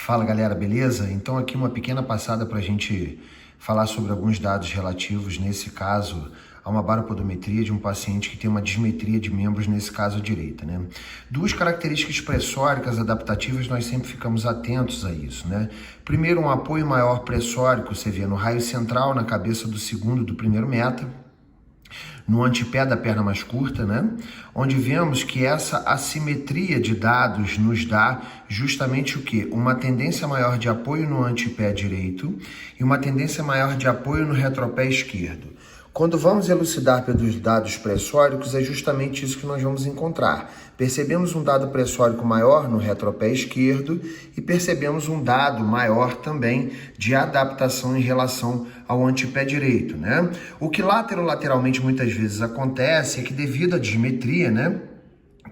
Fala galera, beleza? Então aqui uma pequena passada para a gente falar sobre alguns dados relativos, nesse caso, a uma baropodometria de um paciente que tem uma dismetria de membros, nesse caso à direita, né? Duas características pressóricas adaptativas, nós sempre ficamos atentos a isso, né? Primeiro, um apoio maior pressórico, você vê no raio central, na cabeça do segundo do primeiro meta, no antepé da perna mais curta, né? Onde vemos que essa assimetria de dados nos dá justamente o quê? Uma tendência maior de apoio no antepé direito e uma tendência maior de apoio no retropé esquerdo. Quando vamos elucidar pelos dados pressóricos, é justamente isso que nós vamos encontrar. Percebemos um dado pressórico maior no retropé esquerdo e percebemos um dado maior também de adaptação em relação ao antepé direito, né? O que lateralmente muitas vezes acontece é que devido à dismetria, né?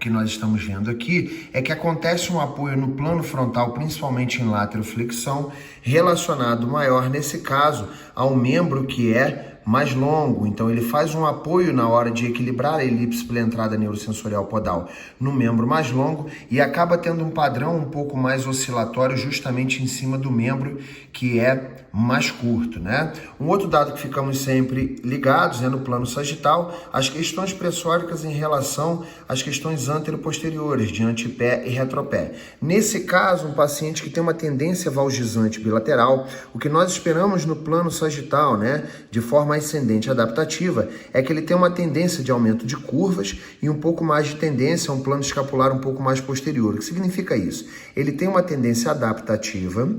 Que nós estamos vendo aqui, é que acontece um apoio no plano frontal, principalmente em lateroflexão, relacionado maior, nesse caso, ao membro que é mais longo. Então ele faz um apoio na hora de equilibrar a elipse pela entrada neurosensorial podal no membro mais longo e acaba tendo um padrão um pouco mais oscilatório justamente em cima do membro que é mais curto, né? Um outro dado que ficamos sempre ligados, né, no plano sagital, as questões pressóricas em relação às questões anteroposteriores, de antepé e retropé. Nesse caso, um paciente que tem uma tendência valgizante bilateral, o que nós esperamos no plano sagital, né, de forma ascendente adaptativa, é que ele tem uma tendência de aumento de curvas e um pouco mais de tendência a um plano escapular um pouco mais posterior. O que significa isso? Ele tem uma tendência adaptativa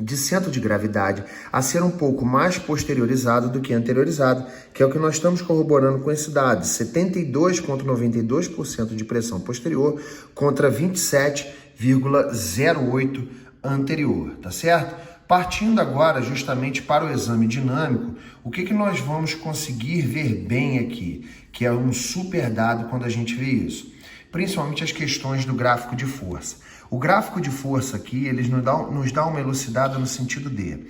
de centro de gravidade a ser um pouco mais posteriorizado do que anteriorizado, que é o que nós estamos corroborando com esse dado, 72,92% de pressão posterior contra 27,08% anterior, tá certo? Partindo agora justamente para o exame dinâmico, o que nós vamos conseguir ver bem aqui, que é um super dado quando a gente vê isso, principalmente as questões do gráfico de força. O gráfico de força aqui, eles nos dá uma elucidada no sentido de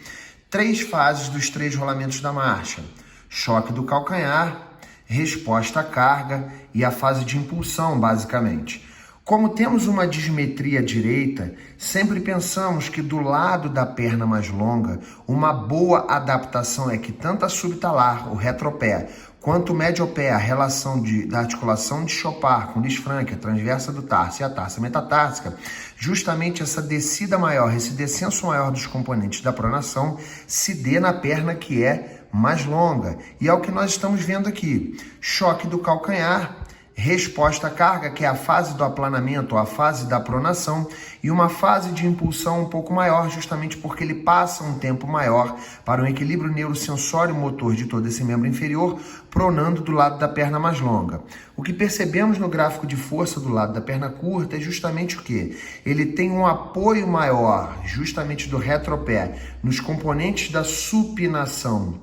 3 fases dos 3 rolamentos da marcha: choque do calcanhar, resposta à carga e a fase de impulsão, basicamente. Como temos uma dismetria direita, sempre pensamos que do lado da perna mais longa, uma boa adaptação é que tanto a subtalar, o retropé, quanto o mediopé, a relação da articulação de Chopard com Lisfranc, a transversa do tarso e a tarsa metatarsica, justamente essa descida maior, esse descenso maior dos componentes da pronação se dê na perna que é mais longa. E é o que nós estamos vendo aqui. Choque do calcanhar, resposta à carga, que é a fase do aplanamento, a fase da pronação, e uma fase de impulsão um pouco maior, justamente porque ele passa um tempo maior para um equilíbrio neurosensório-motor de todo esse membro inferior, pronando do lado da perna mais longa. O que percebemos no gráfico de força do lado da perna curta é justamente o quê? Ele tem um apoio maior, justamente do retropé, nos componentes da supinação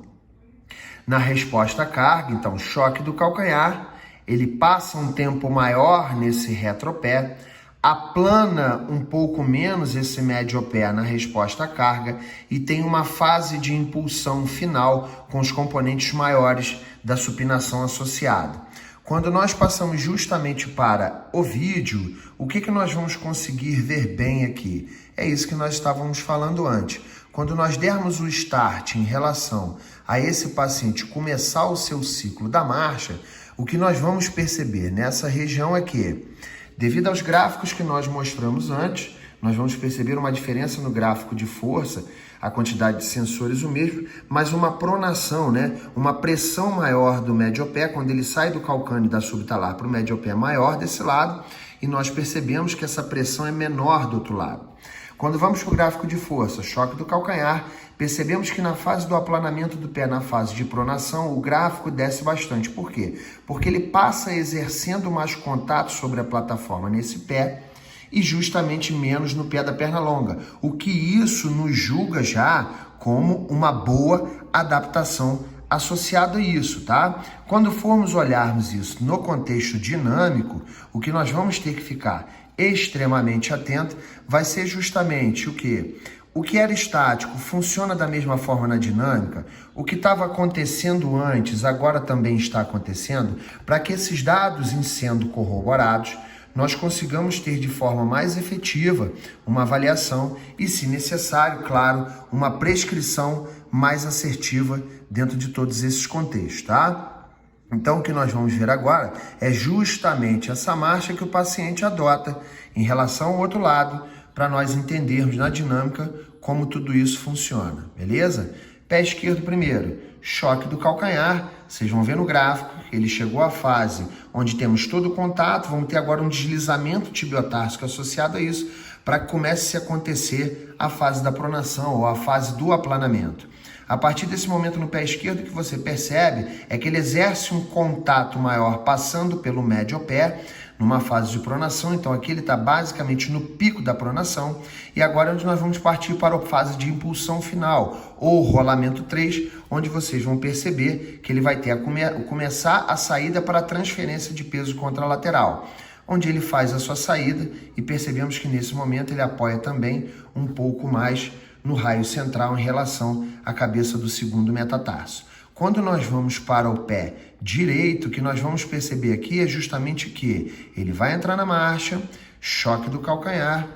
na resposta à carga, então choque do calcanhar, ele passa um tempo maior nesse retropé, aplana um pouco menos esse mediopé na resposta à carga e tem uma fase de impulsão final com os componentes maiores da supinação associada. Quando nós passamos justamente para o vídeo, o que nós vamos conseguir ver bem aqui? É isso que nós estávamos falando antes. Quando nós dermos o start em relação a esse paciente começar o seu ciclo da marcha, o que nós vamos perceber nessa região é que, devido aos gráficos que nós mostramos antes, nós vamos perceber uma diferença no gráfico de força, a quantidade de sensores o mesmo, mas uma pronação, né? Uma pressão maior do mediopé, quando ele sai do calcâneo da subtalar para o mediopé maior desse lado, e nós percebemos que essa pressão é menor do outro lado. Quando vamos para o gráfico de força, choque do calcanhar, percebemos que na fase do aplanamento do pé, na fase de pronação, o gráfico desce bastante. Por quê? Porque ele passa exercendo mais contato sobre a plataforma nesse pé e justamente menos no pé da perna longa. O que isso nos julga já como uma boa adaptação associada a isso, tá? Quando formos olharmos isso no contexto dinâmico, o que nós vamos ter que ficar extremamente atento vai ser justamente o quê? O que era estático funciona da mesma forma na dinâmica? O que estava acontecendo antes agora também está acontecendo? Para que esses dados, em sendo corroborados, nós consigamos ter de forma mais efetiva uma avaliação e, se necessário, claro, uma prescrição mais assertiva dentro de todos esses contextos, tá? Então, o que nós vamos ver agora é justamente essa marcha que o paciente adota em relação ao outro lado, para nós entendermos na dinâmica como tudo isso funciona, beleza? Pé esquerdo primeiro, choque do calcanhar. Vocês vão ver no gráfico, ele chegou à fase onde temos todo o contato, vamos ter agora um deslizamento tibiotársico associado a isso, para que comece a acontecer a fase da pronação ou a fase do aplanamento. A partir desse momento no pé esquerdo, o que você percebe é que ele exerce um contato maior passando pelo médio pé, numa fase de pronação. Então aqui ele está basicamente no pico da pronação, e agora é onde nós vamos partir para a fase de impulsão final, ou rolamento 3, onde vocês vão perceber que ele vai ter começar a saída para a transferência de peso contralateral, onde ele faz a sua saída, e percebemos que nesse momento ele apoia também um pouco mais no raio central em relação à cabeça do segundo metatarso. Quando nós vamos para o pé direito, o que nós vamos perceber aqui é justamente que ele vai entrar na marcha, choque do calcanhar.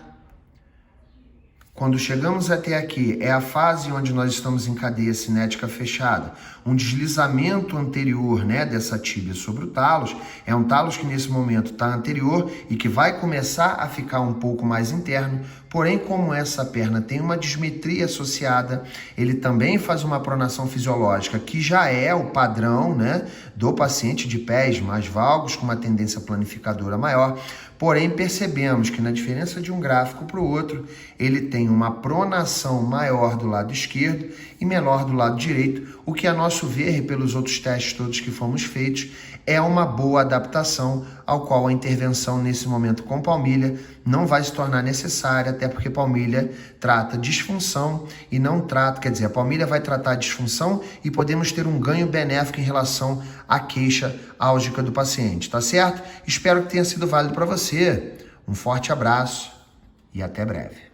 Quando chegamos até aqui, é a fase onde nós estamos em cadeia cinética fechada. Um deslizamento anterior, dessa tíbia sobre o talos. É um talos que nesse momento está anterior e que vai começar a ficar um pouco mais interno. Porém, como essa perna tem uma dismetria associada, ele também faz uma pronação fisiológica, que já é o padrão, do paciente de pés mais valgos, com uma tendência planificadora maior. Porém, percebemos que na diferença de um gráfico para o outro, ele tem uma pronação maior do lado esquerdo e menor do lado direito, o que, a nosso ver, e pelos outros testes todos que fomos feitos, é uma boa adaptação, ao qual a intervenção nesse momento com palmilha não vai se tornar necessária, até porque palmilha trata disfunção e não trata, quer dizer, a palmilha vai tratar a disfunção e podemos ter um ganho benéfico em relação à queixa álgica do paciente, tá certo? Espero que tenha sido válido para você. Um forte abraço e até breve.